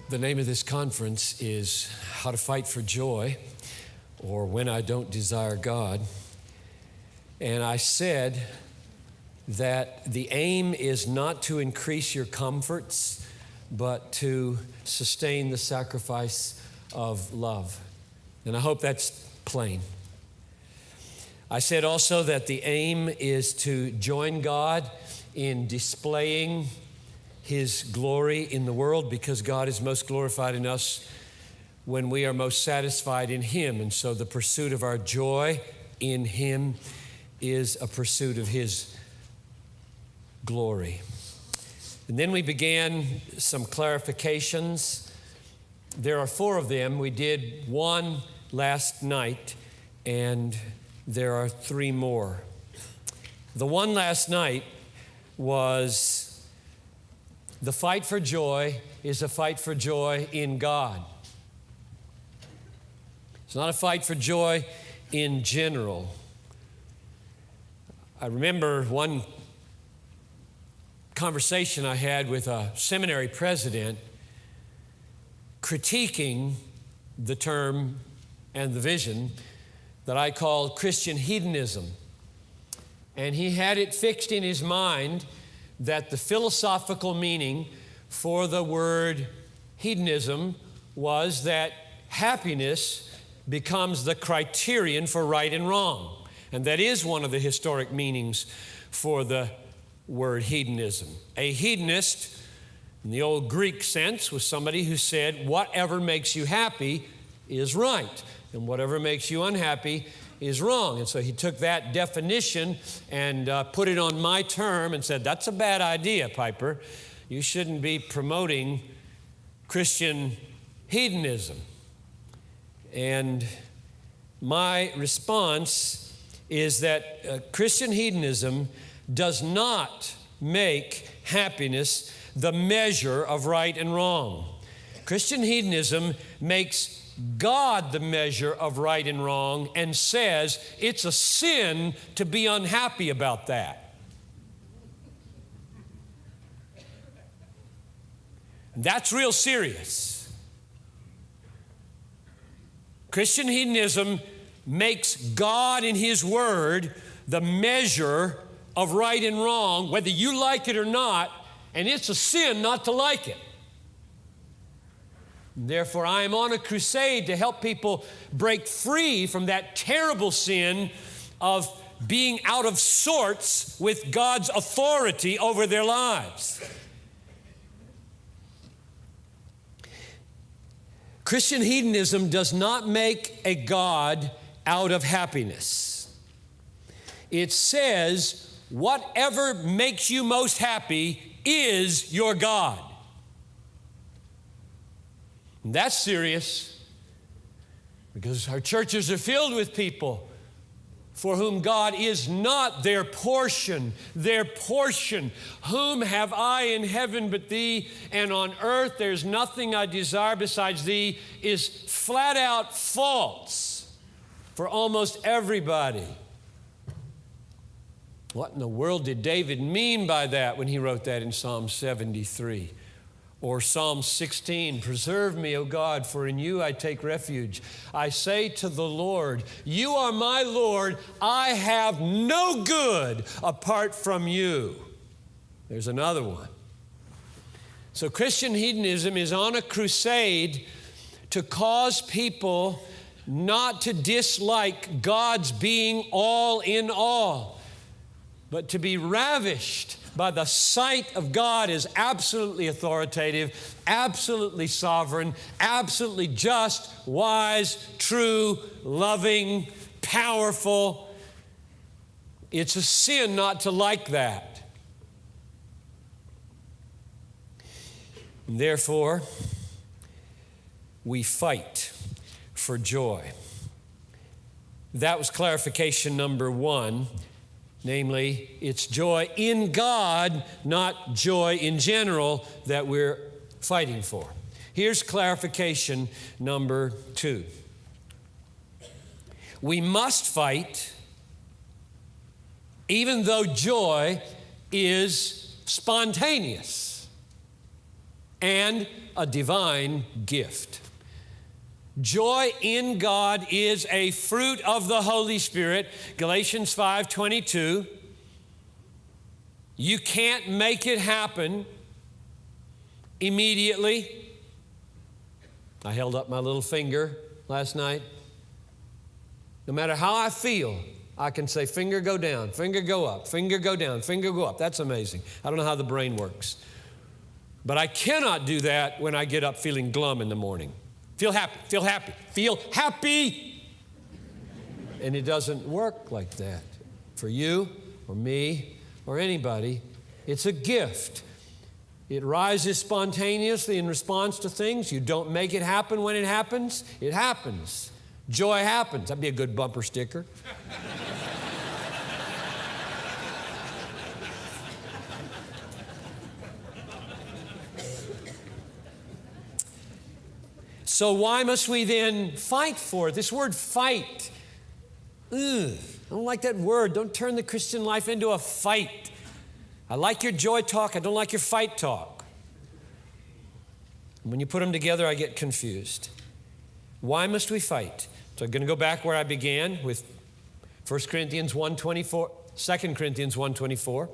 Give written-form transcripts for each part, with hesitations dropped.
The name of this conference is How to Fight for Joy, or When I Don't Desire God. And I said that the aim is not to increase your comforts, but to sustain the sacrifice of love. And I hope that's plain. I said also that the aim is to join God in displaying His glory in the world, because God is most glorified in us when we are most satisfied in Him. And so the pursuit of our joy in Him is a pursuit of His glory. And then we began some clarifications. There are 4 of them. We did one last night, and there are 3 more. The one last night was the fight for joy is a fight for joy in God. It's not a fight for joy in general. I remember one conversation I had with a seminary president critiquing the term and the vision that I called Christian hedonism. And he had it fixed in his mind that the philosophical meaning for the word hedonism was that happiness becomes the criterion for right and wrong. And that is one of the historic meanings for the word hedonism. A hedonist, in the old Greek sense, was somebody who said, whatever makes you happy is right, and whatever makes you unhappy is wrong. And so he took that definition and put it on my term and said, that's a bad idea, Piper. You shouldn't be promoting Christian hedonism. And my response is that Christian hedonism does not make happiness the measure of right and wrong. Christian hedonism makes God the measure of right and wrong and says it's a sin to be unhappy about that. That's real serious. Christian hedonism makes God in His Word the measure of right and wrong, whether you like it or not, and it's a sin not to like it. Therefore, I am on a crusade to help people break free from that terrible sin of being out of sorts with God's authority over their lives. Christian hedonism does not make a God out of happiness. It says, whatever makes you most happy is your God. And that's serious, because our churches are filled with people for whom God is not their portion. Their portion. Whom have I in heaven but Thee? And on earth there's nothing I desire besides Thee is flat out false for almost everybody. What in the world did David mean by that when he wrote that in Psalm 73? Or Psalm 16, preserve me, O God, for in you I take refuge. I say to the Lord, you are my Lord. I have no good apart from you. There's another one. So Christian hedonism is on a crusade to cause people not to dislike God's being all in all, but to be ravished by the sight of God as absolutely authoritative, absolutely sovereign, absolutely just, wise, true, loving, powerful. It's a sin not to like that. And therefore, we fight for joy. That was clarification number 1. Namely, it's joy in God, not joy in general, that we're fighting for. Here's clarification number 2. We must fight even though joy is spontaneous. and a divine gift. Joy in God is a fruit of the Holy Spirit. Galatians 5:22. You can't make it happen immediately. I held up my little finger last night. No matter how I feel, I can say finger go down, finger go up, finger go down, finger go up. That's amazing. I don't know how the brain works. But I cannot do that when I get up feeling glum in the morning. Feel happy, feel happy, feel happy. And it doesn't work like that for you or me or anybody. It's a gift. It rises spontaneously in response to things. You don't make it happen when it happens. It happens. Joy happens. That'd be a good bumper sticker. So why must we then fight for it? This word fight. I don't like that word. Don't turn the Christian life into a fight. I like your joy talk. I don't like your fight talk. When you put them together, I get confused. Why must we fight? So I'm going to go back where I began with 1 Corinthians 1:24, 2 Corinthians 1:24.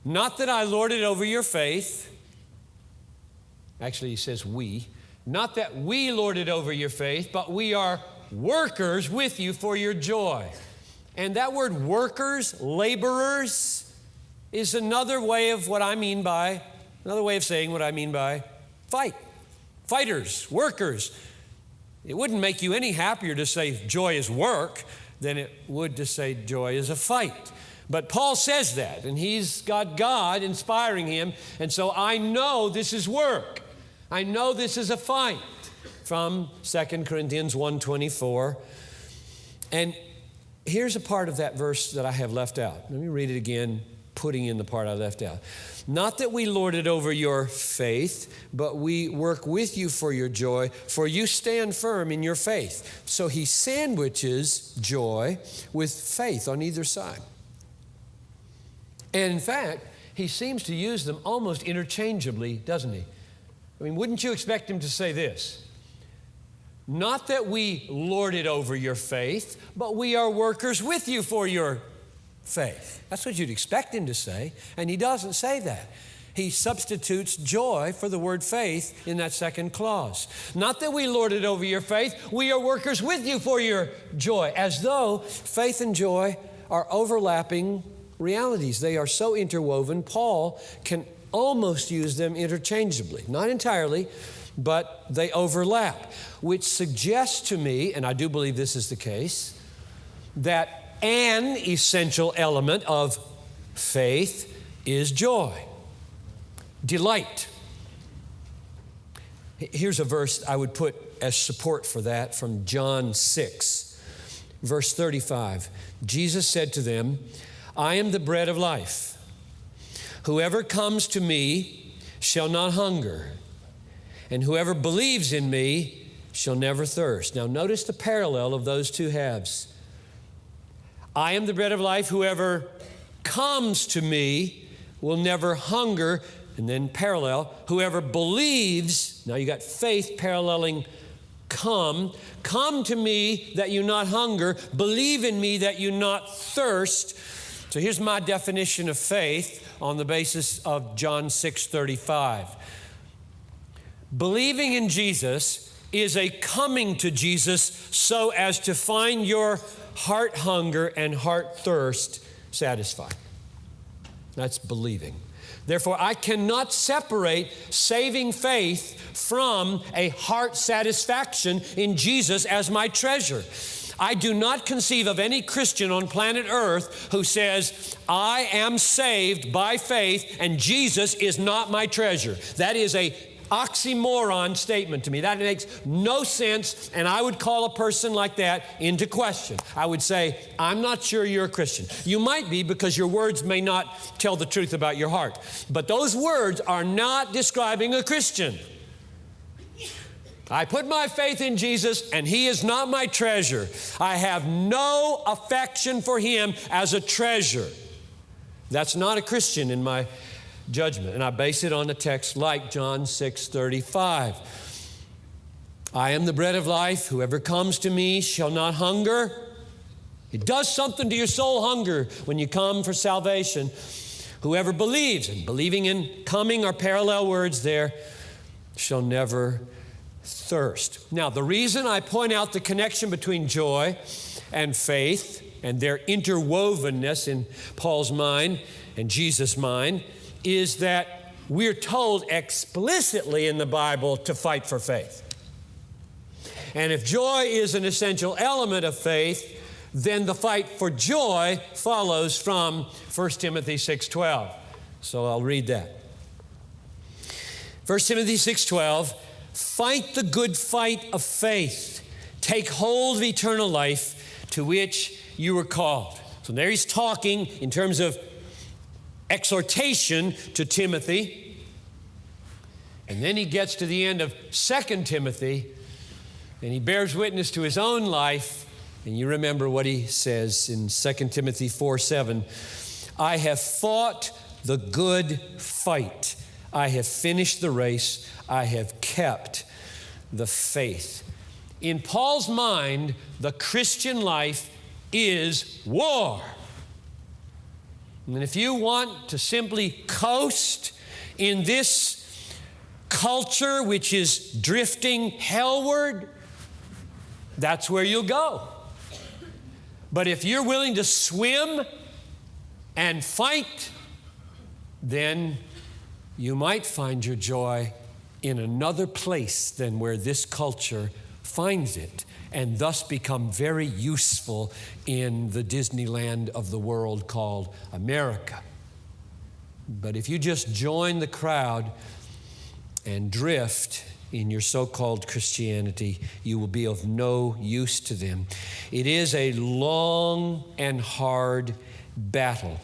Not that I lord it over your faith. Actually, he says we. Not that we lord it over your faith, but we are workers with you for your joy. And that word workers, laborers, is another way of saying what I mean by fight. Fighters, workers. It wouldn't make you any happier to say joy is work than it would to say joy is a fight. But Paul says that, and he's got God inspiring him, and so I know this is work. I know this is a fight from 2 Corinthians 1:24. And here's a part of that verse that I have left out. Let me read it again, putting in the part I left out. Not that we lord it over your faith, but we work with you for your joy, for you stand firm in your faith. So he sandwiches joy with faith on either side. And in fact, he seems to use them almost interchangeably, doesn't he? I mean, wouldn't you expect him to say this? Not that we lord it over your faith, but we are workers with you for your faith. That's what you'd expect him to say, and he doesn't say that. He substitutes joy for the word faith in that second clause. Not that we lord it over your faith, we are workers with you for your joy, as though faith and joy are overlapping realities. They are so interwoven, Paul can almost use them interchangeably. Not entirely, but they overlap, which suggests to me, and I do believe this is the case, that an essential element of faith is joy, delight. Here's a verse I would put as support for that from John 6, verse 35. Jesus said to them, I am the bread of life. Whoever comes to me shall not hunger, and whoever believes in me shall never thirst. Now notice the parallel of those two halves. I am the bread of life. Whoever comes to me will never hunger. And then parallel, whoever believes, now you got faith paralleling come to me that you not hunger, believe in me that you not thirst. So here's my definition of faith on the basis of John 6:35. Believing in Jesus is a coming to Jesus so as to find your heart hunger and heart thirst satisfied. That's believing. Therefore, I cannot separate saving faith from a heart satisfaction in Jesus as my treasure. I do not conceive of any Christian on planet Earth who says, I am saved by faith and Jesus is not my treasure. That is a oxymoron statement to me. That makes no sense, and I would call a person like that into question. I would say, I'm not sure you're a Christian. You might be, because your words may not tell the truth about your heart. But those words are not describing a Christian. I put my faith in Jesus, and He is not my treasure. I have no affection for Him as a treasure. That's not a Christian in my judgment. And I base it on a text like John 6:35. I am the bread of life. Whoever comes to me shall not hunger. It does something to your soul, hunger, when you come for salvation. Whoever believes, and believing and coming are parallel words there, shall never thirst. Now, the reason I point out the connection between joy and faith and their interwovenness in Paul's mind and Jesus' mind is that we're told explicitly in the Bible to fight for faith. And if joy is an essential element of faith, then the fight for joy follows from 1 Timothy 6:12. So I'll read that. 1 Timothy 6:12, fight the good fight of faith. Take hold of eternal life to which you were called. So there he's talking in terms of exhortation to Timothy. And then he gets to the end of 2 Timothy, and he bears witness to his own life. And you remember what he says in 2 Timothy 4:7, I have fought the good fight. I have finished the race. I have kept the faith. In Paul's mind, the Christian life is war. And if you want to simply coast in this culture which is drifting hellward, that's where you'll go. But if you're willing to swim and fight, then you might find your joy in another place than where this culture finds it, and thus become very useful in the Disneyland of the world called America. But if you just join the crowd and drift in your so-called Christianity, you will be of no use to them. It is a long and hard battle.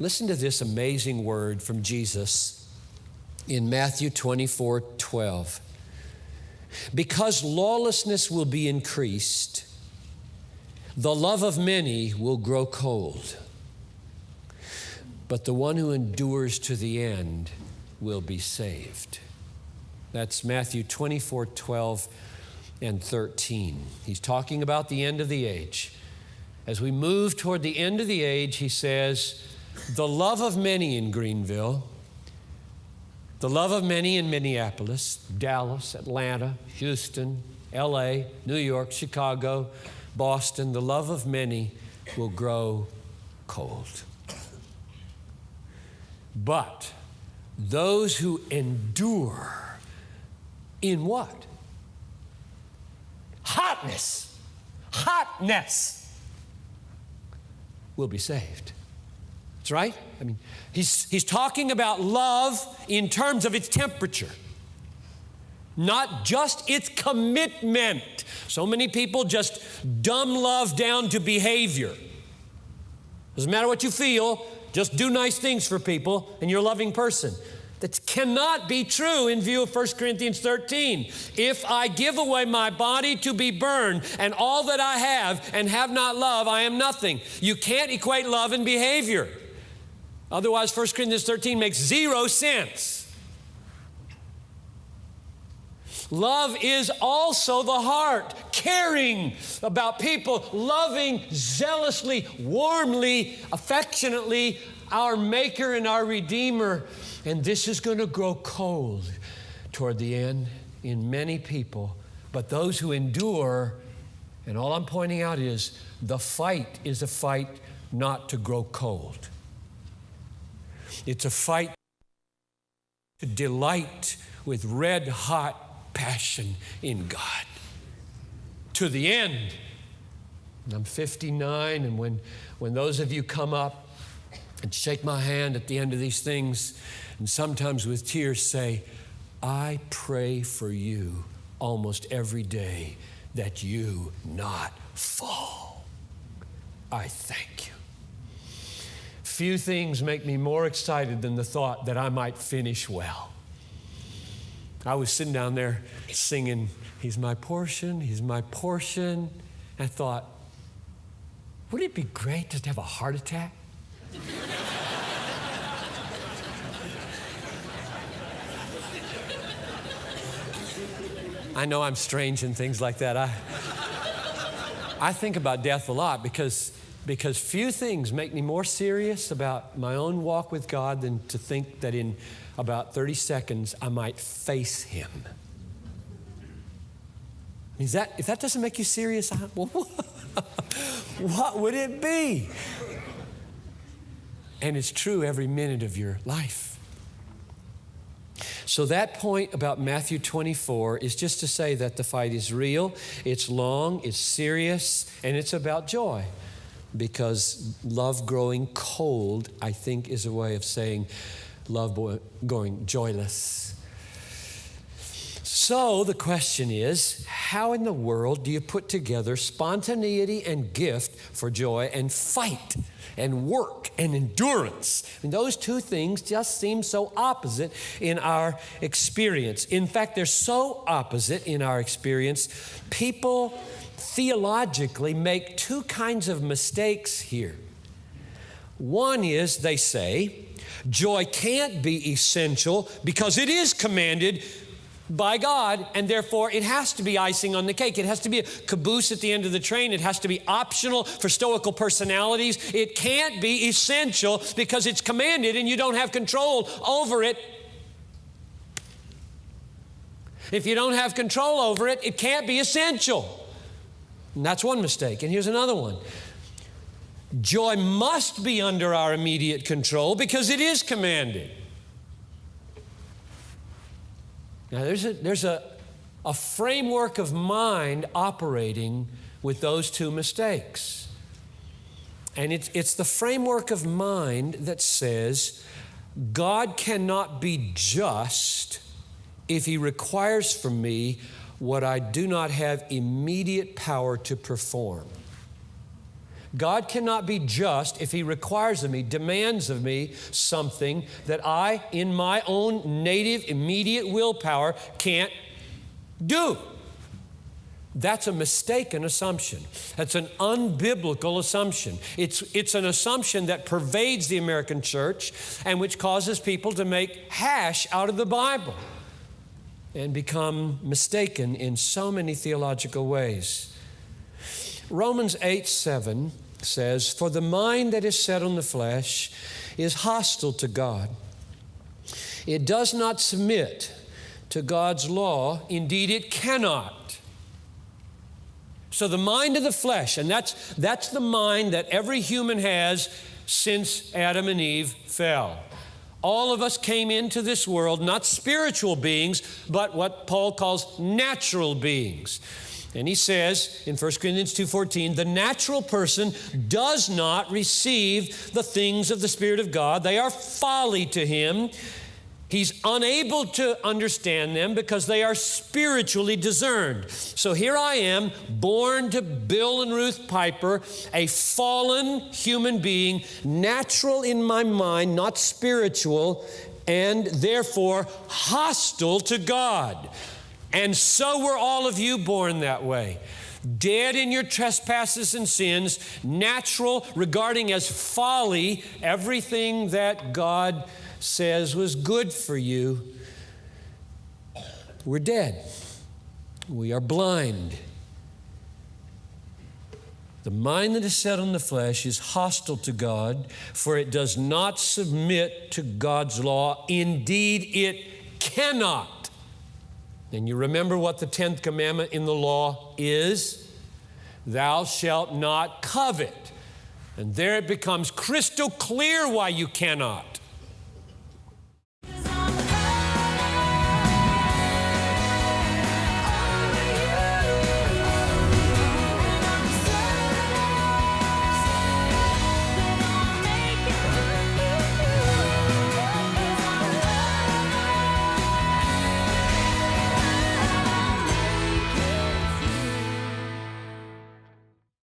Listen to this amazing word from Jesus in Matthew 24:12. Because lawlessness will be increased, the love of many will grow cold. But the one who endures to the end will be saved. That's Matthew 24:12 and 13. He's talking about the end of the age. As we move toward the end of the age, he says, the love of many in Greenville, the love of many in Minneapolis, Dallas, Atlanta, Houston, LA, New York, Chicago, Boston, the love of many will grow cold. But those who endure in what? Hotness will be saved. That's right. I mean, he's talking about love in terms of its temperature, not just its commitment. So many people just dumb love down to behavior. Doesn't matter what you feel, just do nice things for people and you're a loving person. That cannot be true in view of 1 Corinthians 13. If I give away my body to be burned and all that I have and have not love, I am nothing. You can't equate love and behavior. Otherwise, 1 Corinthians 13 makes zero sense. Love is also the heart, caring about people, loving zealously, warmly, affectionately, our Maker and our Redeemer. And this is going to grow cold toward the end in many people. But those who endure, and all I'm pointing out is the fight is a fight not to grow cold. It's a fight to delight with red-hot passion in God to the end. And I'm 59, and when those of you come up and shake my hand at the end of these things, and sometimes with tears say, I pray for you almost every day that you not fall. I thank you. Few things make me more excited than the thought that I might finish well. I was sitting down there singing, He's my portion, He's my portion. And I thought, wouldn't it be great just to have a heart attack? I know I'm strange and things like that. I think about death a lot because few things make me more serious about my own walk with God than to think that in about 30 seconds I might face Him. If that doesn't make you serious, what would it be? And it's true every minute of your life. So that point about Matthew 24 is just to say that the fight is real, it's long, it's serious, and it's about joy. Because love growing cold, I think, is a way of saying love going joyless. So the question is, how in the world do you put together spontaneity and gift for joy and fight and work and endurance? And those two things just seem so opposite in our experience. In fact, they're so opposite in our experience, people theologically make two kinds of mistakes here. One is they say, joy can't be essential because it is commanded by God, and therefore it has to be icing on the cake. It has to be a caboose at the end of the train. It has to be optional for stoical personalities. It can't be essential because it's commanded and you don't have control over it. If you don't have control over it, it can't be essential. And that's one mistake. And here's another one. Joy must be under our immediate control because it is commanded. Now, there's a framework of mind operating with those two mistakes. And it's the framework of mind that says God cannot be just if He requires from me what I do not have immediate power to perform. God cannot be just if He requires of me, demands of me something that I, in my own native, immediate willpower, can't do. That's a mistaken assumption. That's an unbiblical assumption. It's an assumption that pervades the American church and which causes people to make hash out of the Bible and become mistaken in so many theological ways. Romans 8:7 says, "For the mind that is set on the flesh is hostile to God. It does not submit to God's law. Indeed, it cannot." So the mind of the flesh, and that's the mind that every human has since Adam and Eve fell. All of us came into this world not spiritual beings, but what Paul calls natural beings. And he says in 1 Corinthians 2:14, the natural person does not receive the things of the Spirit of God. They are folly to him. He's unable to understand them because they are spiritually discerned. So here I am, born to Bill and Ruth Piper, a fallen human being, natural in my mind, not spiritual, and therefore hostile to God. And so were all of you born that way. Dead in your trespasses and sins, natural, regarding as folly everything that God says was good for you. We're dead. We are blind. The mind that is set on the flesh is hostile to God, for it does not submit to God's law. Indeed, it cannot. And you remember what the 10th commandment in the law is? Thou shalt not covet. And there it becomes crystal clear why you cannot.